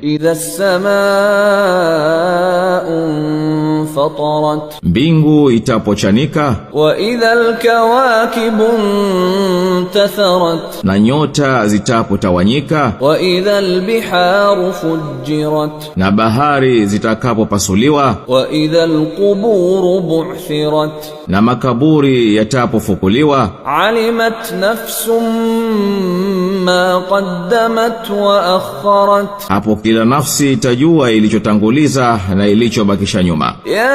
idha as-samaa'u fatarat, mbingu itapochanika, wa idha al-kawakibu intatharat, na nyota zitapotawanyika, wa idha al-biharu fujjirat, na bahari zitakapopasuliwa, wa idha al-quburu bu'thirat, na makaburi yatapofukuliwa, alimat nafsum ma qaddamat wa akharat, hapo kila nafsi itajua ilichotanguliza na ilichobakisha nyuma. ya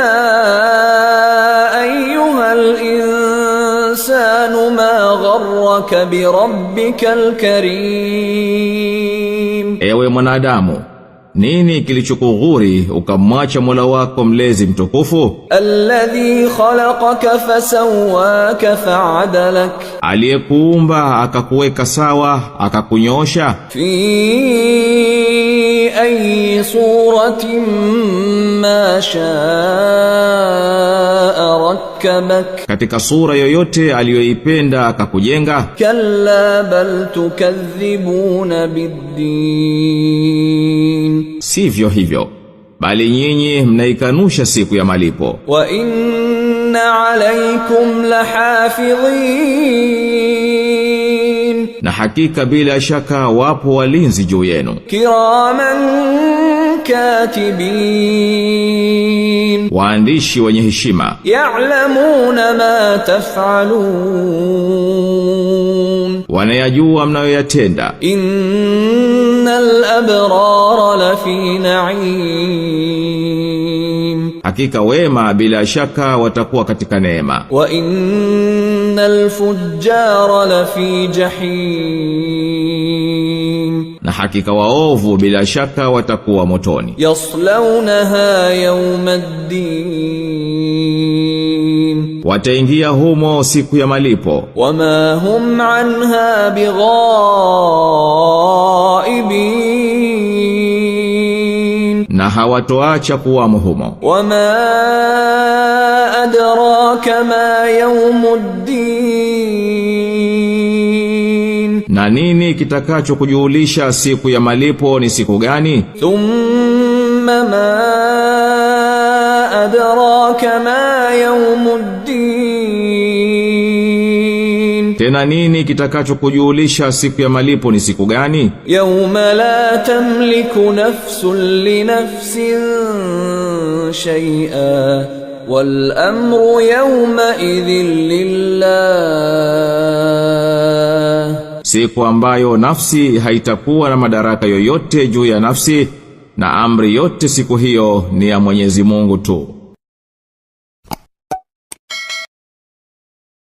ayyuhal insanu ma gharraka bi rabbikal karim, ewe mwanadamu, nini kilichokughuri ukamwacha Mola wako mlezi mtukufu? alladhi khalaqaka fasawwaka fa'adalak, aliyekuumba akakuweka sawa akakunyosha. fi ayi suratin ma sha'a rakkabak, katika sura yoyote aliyoipenda akakujenga. kalla bal tukadhibuna biddin, sivyo hivyo, bali nyinyi mnaikanusha siku ya malipo. wa inna alaykum lahafidhin, na hakika bila shaka wapo walinzi juu yenu. kiraman katibin, waandishi wenye heshima. ya'lamuna ma taf'alun, wanayajua mnayoyatenda. innal abrara lafi na'im, hakika wema bila shaka watakuwa katika neema. wa innal fujjara lafi jahim, na hakika waovu bila shaka watakuwa motoni. yaslaunaha yawmaddin, wataingia humo siku ya malipo. wama hum anha bighaibin, na hawatoacha kuwamo humo. wama adraka ma yawmuddin, na nini kitakacho kujulisha siku ya malipo ni siku gani? thumma ma adraka ma yawmuddin, tena nini kitakacho kujulisha siku ya malipo ni siku gani? yawma la tamliku nafsun li nafsin shay'a wal amru yawma idhin lillah, siku ambayo nafsi haitakuwa na madaraka yoyote juu ya nafsi, na amri yote siku hiyo ni ya Mwenyezi Mungu tu.